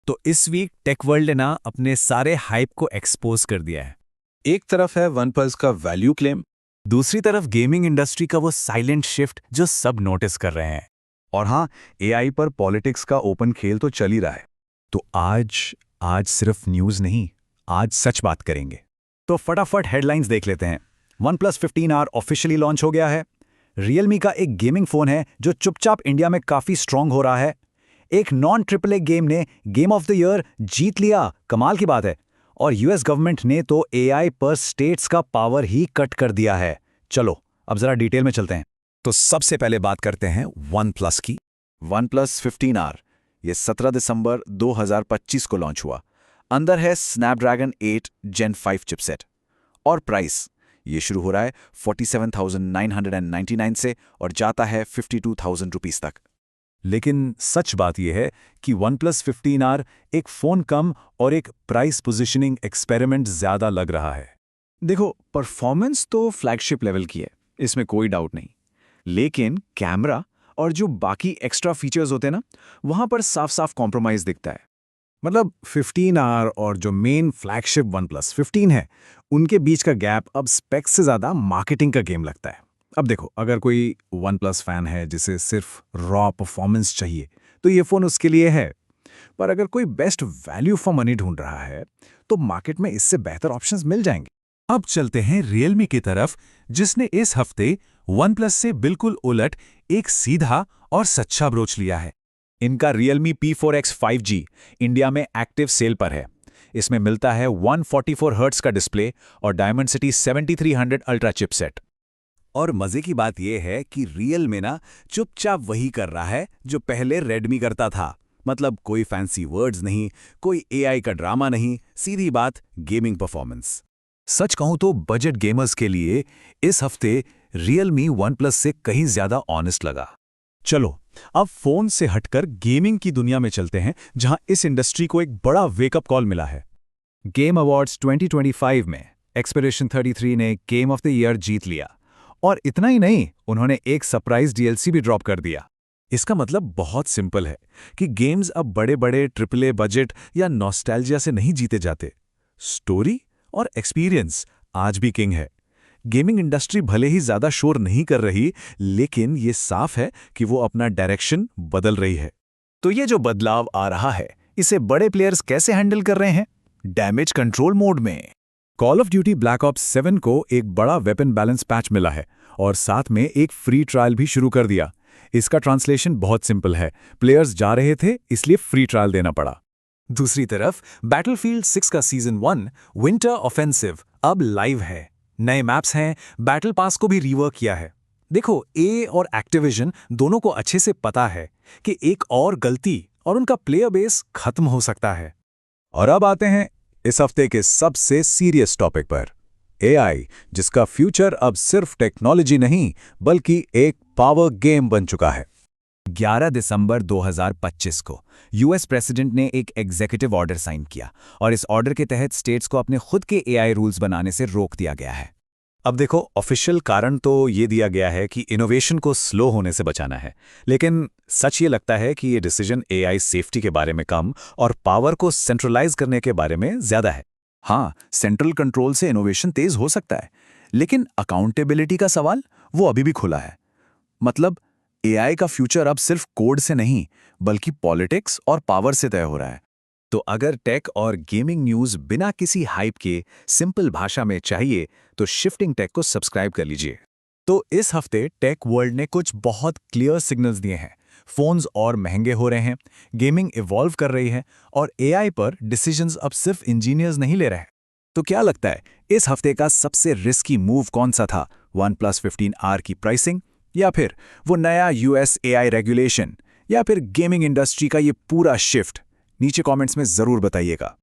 तो इस week tech world ने ना अपने सारे हाइप को एक्सपोज कर दिया है। एक तरफ है OnePlus का वैल्यू क्लेम, दूसरी तरफ गेमिंग इंडस्ट्री का वो साइलेंट शिफ्ट जो सब नोटिस कर रहे हैं। और हाँ, एआई पर पॉलिटिक्स का ओपन खेल तो चल ही रहा है। तो आज सिर्फ न्यूज़ नहीं, आज सच बात करेंगे। तो फटाफट हेडलाइंस देख लेते हैं। OnePlus 15R ऑफिशियली लॉन्च हो गया है। Realme का एक गेमिंग फ़ोन है जो चुपचाप इंडिया में काफ़ी स्ट्रांग हो रहा है। एक नॉन ट्रिपल ए गेम ने गेम ऑफ द ईयर जीत लिया, कमाल की बात है। और यूएस गवर्नमेंट ने तो एआई पर स्टेट्स का पावर ही कट कर दिया है। चलो अब जरा डिटेल में चलते हैं। तो सबसे पहले बात करते हैं OnePlus की। OnePlus 15R ये 17 दिसंबर 2025 को लॉन्च हुआ। अंदर है स्नैपड्रैगन 8 Gen 5 चिपसेट। और प्राइस ये शुरू हो रहा है 47,999 से और जाता है 52,000 रुपीस तक। लेकिन सच बात यह है कि OnePlus 15R एक फ़ोन कम और एक प्राइस पोजीशनिंग एक्सपेरिमेंट ज़्यादा लग रहा है। देखो, परफॉर्मेंस तो फ्लैगशिप लेवल की है, इसमें कोई डाउट नहीं। लेकिन कैमरा और जो बाकी एक्स्ट्रा फीचर्स होते हैं ना, वहां पर साफ साफ कॉम्प्रोमाइज दिखता है। मतलब 15R और जो मेन फ्लैगशिप OnePlus 15 है, उनके बीच का गैप अब स्पेक्स से ज़्यादा मार्केटिंग का गेम लगता है। अब देखो, अगर कोई OnePlus फैन है जिसे सिर्फ रॉ परफॉर्मेंस चाहिए, तो ये फ़ोन उसके लिए है। पर अगर कोई बेस्ट वैल्यू फॉर मनी ढूंढ रहा है, तो मार्केट में इससे बेहतर ऑप्शंस मिल जाएंगे। अब चलते हैं Realme की तरफ, जिसने इस हफ्ते OnePlus से बिल्कुल उलट एक सीधा और सच्चा अप्रोच लिया है। इनका Realme P4X 5G इंडिया में एक्टिव सेल पर है। इसमें मिलता है 144 हर्ट्ज का डिस्प्ले और Dimensity 7300 अल्ट्रा चिपसेट। और मजे की बात यह है कि Realme ना चुपचाप वही कर रहा है जो पहले Redmi करता था। मतलब कोई फैंसी वर्ड्स नहीं, कोई एआई का ड्रामा नहीं, सीधी बात गेमिंग परफॉर्मेंस। सच कहूं तो बजट गेमर्स के लिए इस हफ्ते Realme OnePlus से कहीं ज्यादा ऑनेस्ट लगा। चलो अब फोन से हटकर गेमिंग की दुनिया में चलते हैं, जहां इस इंडस्ट्री को एक बड़ा वेकअप कॉल मिला है। गेम अवार्ड्स 2025 में एक्सपीडिशन 33 ने गेम ऑफ द ईयर जीत लिया। और इतना ही नहीं, उन्होंने एक सरप्राइज डीएलसी भी ड्रॉप कर दिया। इसका मतलब बहुत सिंपल है कि गेम्स अब बड़े बड़े ट्रिपल बजट या नॉस्टैल्जिया से नहीं जीते जाते। स्टोरी और एक्सपीरियंस आज भी किंग है। गेमिंग इंडस्ट्री भले ही ज्यादा शोर नहीं कर रही, लेकिन ये साफ है कि वो अपना डायरेक्शन बदल रही है। तो ये जो बदलाव आ रहा है, इसे बड़े प्लेयर्स कैसे हैंडल कर रहे हैं? डैमेज कंट्रोल मोड में call of duty black ops 7 को एक बड़ा वेपन बैलेंस पैच मिला है और साथ में एक फ्री ट्रायल भी शुरू कर दिया। इसका ट्रांसलेशन बहुत सिंपल है, प्लेयर्स जा रहे थे इसलिए फ्री ट्रायल देना पड़ा। दूसरी तरफ बैटलफील्ड 6 का सीजन 1 विंटर ऑफेंसिव अब लाइव है। नए मैप्स हैं, बैटल पास को भी रीवर्क किया है। देखो, ए और एक्टिविजन दोनों को अच्छे से पता है कि एक और गलती और उनका प्लेयर बेस खत्म हो सकता है। और अब आते हैं इस हफ्ते के सबसे सीरियस टॉपिक पर, एआई, जिसका फ्यूचर अब सिर्फ टेक्नोलॉजी नहीं बल्कि एक पावर गेम बन चुका है। 11 दिसंबर 2025 को यूएस प्रेसिडेंट ने एक एग्जीक्यूटिव ऑर्डर साइन किया और इस ऑर्डर के तहत स्टेट्स को अपने खुद के एआई रूल्स बनाने से रोक दिया गया है। अब देखो, ऑफिशियल कारण तो ये दिया गया है कि इनोवेशन को स्लो होने से बचाना है, लेकिन सच ये लगता है कि ये डिसीजन एआई सेफ्टी के बारे में कम और पावर को सेंट्रलाइज करने के बारे में ज्यादा है। हाँ, सेंट्रल कंट्रोल से इनोवेशन तेज हो सकता है, लेकिन अकाउंटेबिलिटी का सवाल वो अभी भी खुला है। मतलब एआई का फ्यूचर अब सिर्फ कोड से नहीं बल्कि पॉलिटिक्स और पावर से तय हो रहा है। तो अगर टेक और गेमिंग न्यूज़ बिना किसी हाइप के सिंपल भाषा में चाहिए तो शिफ्टिंग टेक को सब्सक्राइब कर लीजिए। तो इस हफ्ते टेक वर्ल्ड ने कुछ बहुत क्लियर सिग्नल्स दिए हैं। फोन्स और महंगे हो रहे हैं, गेमिंग इवॉल्व कर रही है और एआई पर डिसीजंस अब सिर्फ इंजीनियर्स नहीं ले रहे हैं। तो क्या लगता है, इस हफ्ते का सबसे रिस्की मूव कौन सा था? OnePlus 15R की प्राइसिंग, या फिर वो नया यूएस एआई रेगुलेशन, या फिर गेमिंग इंडस्ट्री का ये पूरा शिफ्ट? नीचे कमेंट्स में जरूर बताइएगा।